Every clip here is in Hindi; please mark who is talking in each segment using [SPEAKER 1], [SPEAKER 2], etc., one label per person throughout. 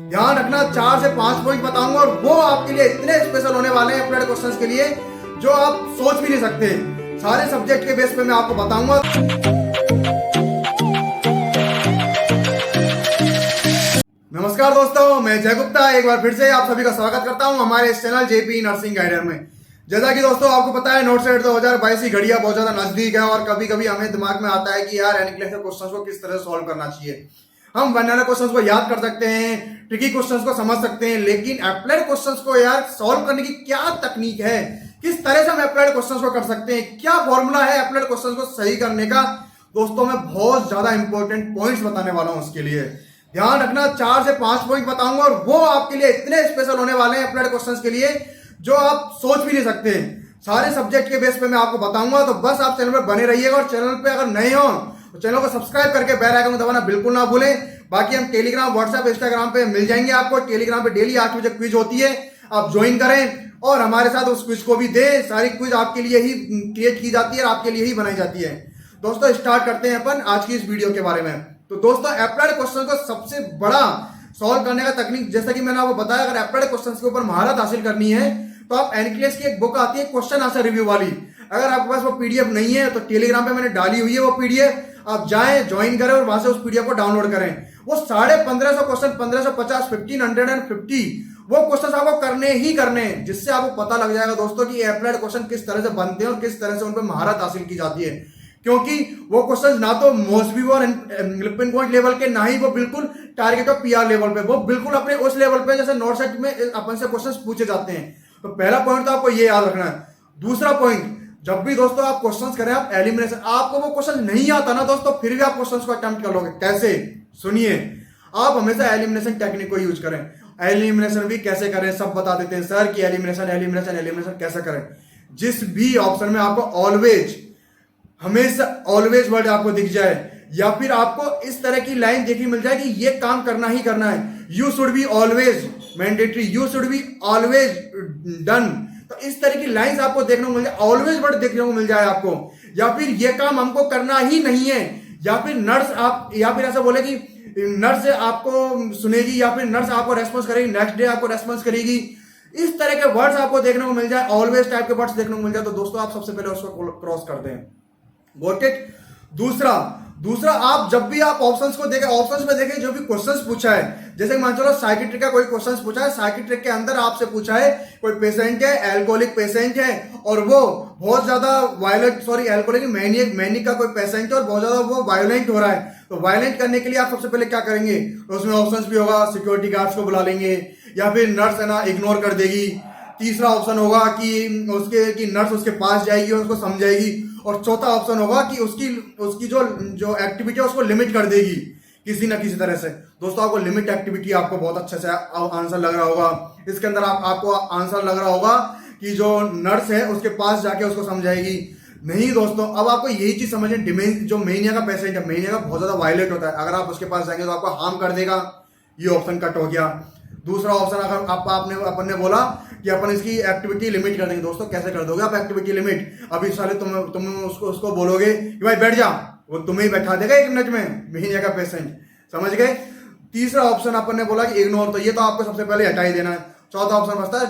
[SPEAKER 1] ध्यान रखना, 4 से 5 पॉइंट बताऊंगा और वो आपके लिए इतने स्पेशल होने वाले हैं अप्लाइड क्वेश्चंस के लिए जो आप सोच भी नहीं सकते। सारे सब्जेक्ट के बेस पे मैं आपको बताऊंगा। नमस्कार दोस्तों, मैं जय गुप्ता एक बार फिर से आप सभी का स्वागत करता हूं हमारे इस चैनल जेपी नर्सिंग गाइडर में। जैसा कि दोस्तों आपको पता है, नोट सेट 2022 की घड़ियां बहुत ज्यादा नजदीक है और कभी कभी हमें दिमाग में आता है कि यार एनक्लेव के क्वेश्चंस को किस तरह सॉल्व करना चाहिए। हम बनने क्वेश्चंस को याद कर सकते हैं, ट्रिकी क्वेश्चंस को समझ सकते हैं, लेकिन अप्लाइड क्वेश्चंस को यार सॉल्व करने की क्या तकनीक है, किस तरह से हम अप्लाइड क्वेश्चंस को कर सकते हैं, क्या फॉर्मूला है अप्लाइड क्वेश्चंस को सही करने का। दोस्तों मैं बहुत ज्यादा इंपॉर्टेंट पॉइंट्स बताने वाला हूं उसके लिए। ध्यान रखना, 4 से 5 पॉइंट बताऊंगा और वो आपके लिए इतने स्पेशल होने वाले हैं अप्लाइड क्वेश्चंस के लिए जो आप सोच भी नहीं सकते। सारे सब्जेक्ट के बेस पे मैं आपको बताऊंगा, तो बस आप चैनल पर बने रहिएगा और चैनल पे अगर नए हो तो चैनल को सब्सक्राइब करके बेल आइकन दबाना बिल्कुल ना भूलें। बाकी हम टेलीग्राम, व्हाट्सएप, इंस्टाग्राम पे मिल जाएंगे आपको। टेलीग्राम पे डेली 8 बजे क्विज होती है, आप ज्वाइन करें और हमारे साथ उस क्विज को भी दें। सारी क्विज आपके लिए ही क्रिएट की जाती है और आपके लिए ही बनाई जाती है। दोस्तों स्टार्ट करते हैं अपन आज की इस वीडियो के बारे में। तो दोस्तों अप्लाइड क्वेश्चन को सबसे बड़ा सॉल्व करने का तकनीक, जैसा कि मैंने आपको बताया, अगर अप्लाइड क्वेश्चन के ऊपर महारत हासिल करनी है तो आप एनक्लेव की एक बुक आती है क्वेश्चन आंसर रिव्यू वाली, अगर आपके पास वो पीडीएफ नहीं है तो टेलीग्राम पे मैंने डाली हुई है वो पीडीएफ, आप जाएं, ज्वाइन करें और वहां से उस पीडीएफ को डाउनलोड करें। वो 1550 क्वेश्चन, 1550, 1550 वो क्वेश्चन आपको करने ही करने हैं, जिससे आपको पता लग जाएगा दोस्तों कि अप्लाइड क्वेश्चन किस तरह से बनते हैं और किस तरह से उन पर महारत हासिल की जाती है। क्योंकि वो क्वेश्चन ना तो मोस्टली और पिन पॉइंट लेवल के, ना ही वो बिल्कुल टारगेट और पीआर लेवल पे, वो बिल्कुल अपने उस लेवल पे जैसे नोट सेट में अपन से क्वेश्चन पूछे जाते हैं। तो पहला पॉइंट तो आपको ये याद रखना है। दूसरा पॉइंट, जब भी दोस्तों आप क्वेश्चंस करें, आप एलिमिनेशन, आपको वो क्वेश्चन नहीं आता ना दोस्तों, फिर भी आप क्वेश्चंस को अटेम्प्ट कर लोगे। कैसे? सुनिए, आप हमेशा एलिमिनेशन टेक्निक को यूज करें। एलिमिनेशन भी कैसे करें सब बता देते हैं सर कि एलिमिनेशन कैसे करें। जिस भी ऑप्शन में आपको ऑलवेज, हमेशा ऑलवेज वर्ड आपको दिख जाए, या फिर आपको इस तरह की लाइन देखने मिल जाए कि ये काम करना ही करना है, you should be always mandatory, you should be always done, तो इस तरह की लाइंस आपको देखने को मिल जाए, ऑलवेज वर्ड देखने को मिल जाए आपको, या फिर ये काम हमको करना ही नहीं है, या फिर नर्स आप, या फिर ऐसा बोले कि नर्स आपको सुनेगी, या फिर नर्स आपको रेस्पॉन्स करेगी, नेक्स्ट डे आपको रेस्पॉन्स करेगी, इस तरह के वर्ड्स आपको देखने को मिल जाए, ऑलवेज टाइप के वर्ड्स देखने को मिल जाए, तो दोस्तों आप सबसे पहले उसको क्रॉस कर दें। Got it? दूसरा आप जब भी आप ऑप्शंस को देखें, ऑप्शंस में देखें जो भी क्वेश्चंस पूछा है, जैसे मान चलो साइकिट्रिक का कोई क्वेश्चंस पूछा है, साइकिट्रिक के अंदर आपसे पूछा है कोई पेशेंट है, एल्कोहलिक पेशेंट है और वो बहुत ज्यादा वायलेंट, एल्कोहलिक मैनिक का कोई पेशेंट है और बहुत ज्यादा वो वायलेंट हो रहा है, तो वायलेंट करने के लिए आप सबसे पहले क्या करेंगे? तो उसमें ऑप्शंस भी होगा, सिक्योरिटी गार्ड्स को बुला लेंगे, या फिर नर्स है ना इग्नोर कर देगी। तीसरा ऑप्शन होगा कि नर्स उसके पास जाएगी और उसको समझाएगी, और चौथा ऑप्शन होगा कि उसकी जो एक्टिविटी है उसको लिमिट कर देगी किसी ना किसी तरह से। दोस्तों आपको लिमिट एक्टिविटी आपको बहुत अच्छे से आंसर लग रहा होगा। इसके अंदर आपको आंसर लग रहा होगा कि जो नर्स है उसके पास जाके उसको समझाएगी। नहीं दोस्तों, अब आपको यही चीज समझे, जो मेनिया का पेशेंट है, मेनिया का बहुत ज्यादा वायलेंट होता है, अगर आप उसके पास जाएंगे तो आपको हार्म कर देगा, ये ऑप्शन कट हो गया। दूसरा ऑप्शन, अगर अपन ने बोला कि अपन इसकी एक्टिविटी लिमिट कर देंगे, दोस्तों कैसे कर दोगे आप एक्टिविटी लिमिट? अभी साले तुम उसको बोलोगे कि भाई बैठ जा, वो तुम्हें ही बैठा देगा 1 मिनट में, मेनिया का पेशेंट, समझ गए? तीसरा ऑप्शन अपन ने बोला कि इग्नोर, तो ये तो आपको सबसे पहले हटा ही देना है। चौथा ऑप्शन बचता है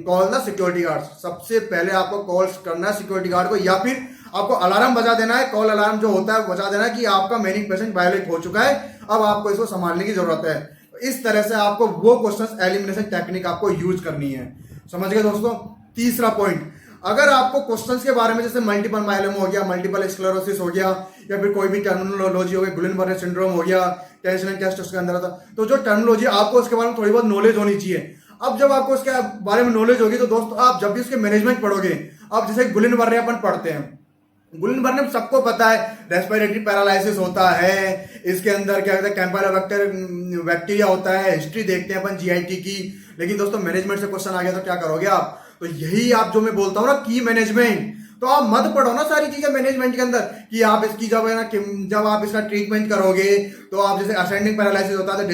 [SPEAKER 1] कॉल द सिक्योरिटी गार्ड, सबसे पहले आपको कॉल करना है सिक्योरिटी गार्ड को, या फिर आपको अलार्म बजा देना है, कॉल अलार्म जो होता है बजा देना है कि आपका मेनिक पेशेंट वायलेट हो चुका है, अब आपको इसको संभालने की जरूरत है। इस तरह से आपको वो क्वेश्चंस एलिमिनेशन टेक्निक आपको यूज करनी है, समझ गए दोस्तों? तीसरा पॉइंट, अगर आपको क्वेश्चंस के बारे में जैसे मल्टीपल माइलोमा हो गया, मल्टीपल स्क्लेरोसिस हो गया, या फिर कोई भी टर्मिनोलॉजी हो गई, गुलिन-बर्रे सिंड्रोम हो गया, टेंशन एंड टेस्ट उसके अंदर था, तो जो टर्मिनोलॉजी आपको उसके बारे में थोड़ी बहुत नॉलेज होनी चाहिए। अब जब आपको उसके बारे में नॉलेज होगी तो दोस्तों आप जब भी उसके मैनेजमेंट पढ़ोगे, अब जैसे गुलिन-बर्रे अपन पढ़ते हैं, गुलिन-बर्रे में सबको पता है रेस्पिरेटरी पैरालिसिस होता है, इसके अंदर क्या कहते हैं कैंपाइलोबैक्टर बैक्टीरिया होता है, हिस्ट्री देखते हैं अपन जीआईटी की। लेकिन दोस्तों मैनेजमेंट से क्वेश्चन आ गया तो क्या करोगे आप? तो यही आप जो मैं बोलता हूँ ना, की मैनेजमेंट, तो आप मत पढ़ो ना सारी चीजें मैनेजमेंट के अंदर कि आप इसकी जब आप इसका ट्रीटमेंट करोगे तो आप जैसे असेंडिंग पैरालिसिस होता है तो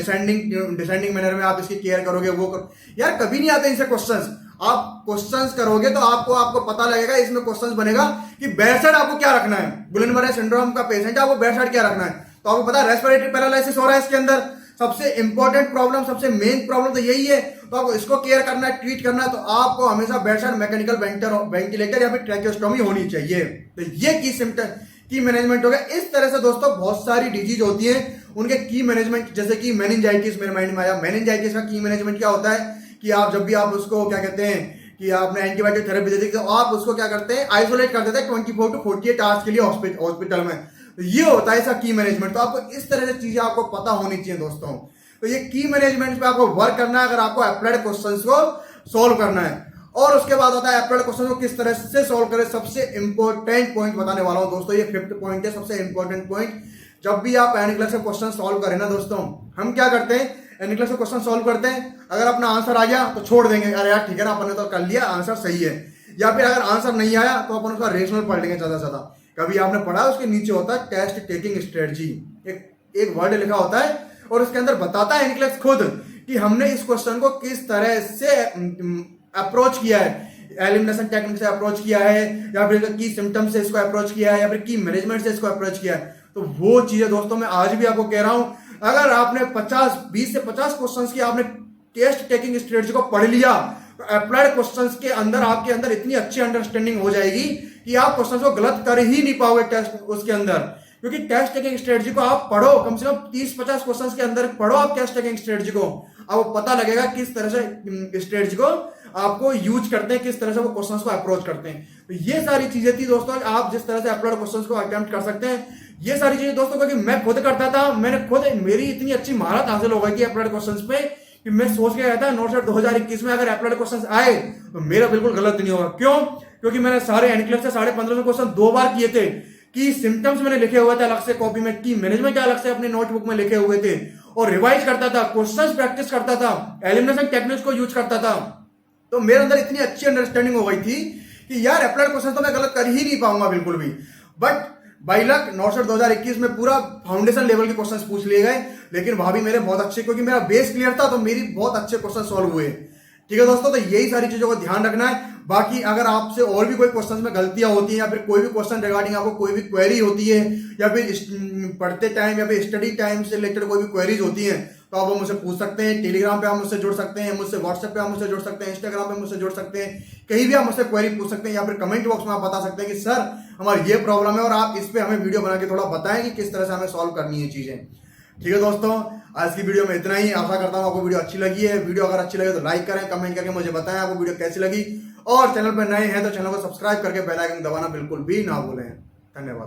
[SPEAKER 1] डिसेंडिंग मैनर में आप इसकी केयर करोगे, वो करो। यार कभी नहीं आते इनसे क्वेश्चंस, आप क्वेश्चंस करोगे तो आपको पता लगेगा, इसमें क्वेश्चंस बनेगा कि बेड साइड आपको क्या रखना है। गुलिन-बर्रे सिंड्रोम का पेशेंट है, आपको बेड साइड क्या रखना है, तो आपको पता है रेस्पिरेटरी पैरालिसिस हो रहा है इसके अंदर, सबसे इंपॉर्टेंट प्रॉब्लम, सबसे मेन प्रॉब्लम तो यही है। तो आपको इसको केयर करना है, ट्रीट करना है, तो आपको हमेशा बेड साइड मैकेनिकल वेंटिलेटर या फिर ट्रैकियोस्टोमी होनी चाहिए। तो ये की सिम्टम की मैनेजमेंट हो गया। इस तरह से दोस्तों बहुत सारी डिजीज होती है, उनके की मैनेजमेंट, जैसे कि मेनिंजाइटिस मेरे माइंड में आया। मेनिंजाइटिस का की मैनेजमेंट क्या होता है कि आप जब भी आप उसको क्या कहते हैं कि आपने एंटीबायोटिक थेरेपी दे दी, तो आप उसको क्या करते हैं, आइसोलेट कर देते हैं 24 to 48 आवर्स के लिए हॉस्पिटल में। तो ये होता है इसका की मैनेजमेंट। तो आपको इस तरह से चीजें आपको पता होनी चाहिए दोस्तों। तो ये की मैनेजमेंट पे आपको वर्क करना है अगर आपको अप्लाइड क्वेश्चंस को सॉल्व करना है। और उसके बाद होता है अप्लाइड क्वेश्चन को किस तरह से सॉल्व करें। सबसे इंपॉर्टेंट पॉइंट बताने वाला हूं दोस्तों, ये 5th पॉइंट है, सबसे इंपॉर्टेंट पॉइंट। जब भी आप एनक्लेस का क्वेश्चन सॉल्व करें ना दोस्तों, हम क्या करते हैं, एनक्लेस का क्वेश्चन सॉल्व करते हैं, अगर अपना आंसर आ गया तो छोड़ देंगे, अरे यार ठीक है ना, अपन ने तो कर लिया, आंसर सही है। या फिर अगर आंसर नहीं आया तो अपन उसका रेशनल पढ़ लेंगे ज्यादा से ज्यादा। कभी आपने पढ़ा, उसके नीचे होता है टेस्ट टेकिंग स्ट्रेटजी, एक वर्ड लिखा होता है और उसके अंदर बताता है एनक्लेस खुद कि हमने इस क्वेश्चन को किस तरह से अप्रोच किया है, एलिमिनेशन टेक्निक से अप्रोच किया है, या फिर की सिम्टम से इसको अप्रोच किया है, या फिर की मैनेजमेंट से इसको अप्रोच किया है। तो वो चीजें दोस्तों मैं आज भी आपको कह रहा हूं, अगर आपने 20 से 50 क्वेश्चंस की आपने टेस्ट टेकिंग स्ट्रेटजी को पढ़ लिया, तो अप्लाइड क्वेश्चंस के अंदर आपके अंदर इतनी अच्छी अंडरस्टैंडिंग हो जाएगी कि आप क्वेश्चंस को गलत कर ही नहीं पाओगे टेस्ट उसके अंदर। क्योंकि टेस्ट टेकिंग स्ट्रेटजी को आप पढ़ो, कम से कम 30-50 क्वेश्चंस के अंदर पढ़ो आप टेस्ट टेकिंग स्ट्रेटजी को, आपको पता लगेगा किस तरह से स्ट्रेटजी को आपको यूज करते हैं, किस तरह से वो क्वेश्चंस को अप्रोच करते हैं। तो ये सारी चीजें थी दोस्तों, आप जिस तरह से अप्लाइड क्वेश्चंस को अटेम्प्ट कर सकते हैं। ये सारी चीजें दोस्तों क्योंकि मैं खुद करता था, मैंने खुद, मेरी इतनी अच्छी महारत हासिल हो गई थी अप्लाइड क्वेश्चंस पे कि मैं सोच के गया था नोट सेट 2021 में अगर अप्लाइड क्वेश्चंस आए तो मेरा बिल्कुल गलत नहीं होगा। क्यों? क्योंकि मैंने सारे एनक्लेव से 1550 क्वेश्चन 2 बार किए थे, की सिम्टम्स मैंने लिखे हुए थे अलग से कॉपी में, की मैनेजमेंट अलग से अपने नोटबुक में लिखे हुए थे, और रिवाइज करता था, क्वेश्चंस प्रैक्टिस करता था, एलिमिनेशन टेक्निक्स को यूज करता था। तो मेरे अंदर इतनी अच्छी अंडरस्टैंडिंग हो गई थी कि यार अप्लाइड क्वेश्चन तो मैं गलत कर ही नहीं पाऊंगा बिल्कुल भी। But by luck not set 2021 में पूरा फाउंडेशन लेवल के क्वेश्चंस पूछ लिए गए, लेकिन वहां भी मेरे बहुत अच्छे, क्योंकि मेरा बेस क्लियर था तो मेरी बहुत अच्छे क्वेश्चन सॉल्व हुए। ठीक है दोस्तों, तो यही सारी चीजों को ध्यान रखना है। बाकी अगर आपसे और भी कोई क्वेश्चन में गलतियां होती हैं, या फिर कोई भी क्वेश्चन रिगार्डिंग आपको कोई भी क्वेरी होती है, या फिर पढ़ते टाइम या फिर स्टडी टाइम से रिलेटेड कोई भी क्वेरीज होती हैं, तो आप वो मुझसे पूछ सकते हैं। टेलीग्राम पे आप मुझसे जुड़ सकते हैं, मुझसे व्हाट्सएप पे आप मुझसे जुड़ सकते हैं, इंस्टाग्राम पे मुझसे जुड़ सकते हैं, कहीं भी आप मुझसे क्वेरी पूछ सकते हैं, या फिर कमेंट बॉक्स में आप बता सकते हैं कि सर हमारी ये प्रॉब्लम है और आप इस पे हमें वीडियो बना के थोड़ा बताएं कि किस तरह से हमें सॉल्व करनी है चीजें। ठीक है दोस्तों, आज की वीडियो में इतना ही। आशा करता हूं आपको वीडियो अच्छी लगी है। वीडियो अगर अच्छी लगे तो लाइक करें, कमेंट करके मुझे बताएं आपको वीडियो कैसी लगी, और चैनल पर नए हैं तो चैनल को सब्सक्राइब करके बेल आइकन दबाना बिल्कुल भी ना भूलें। धन्यवाद।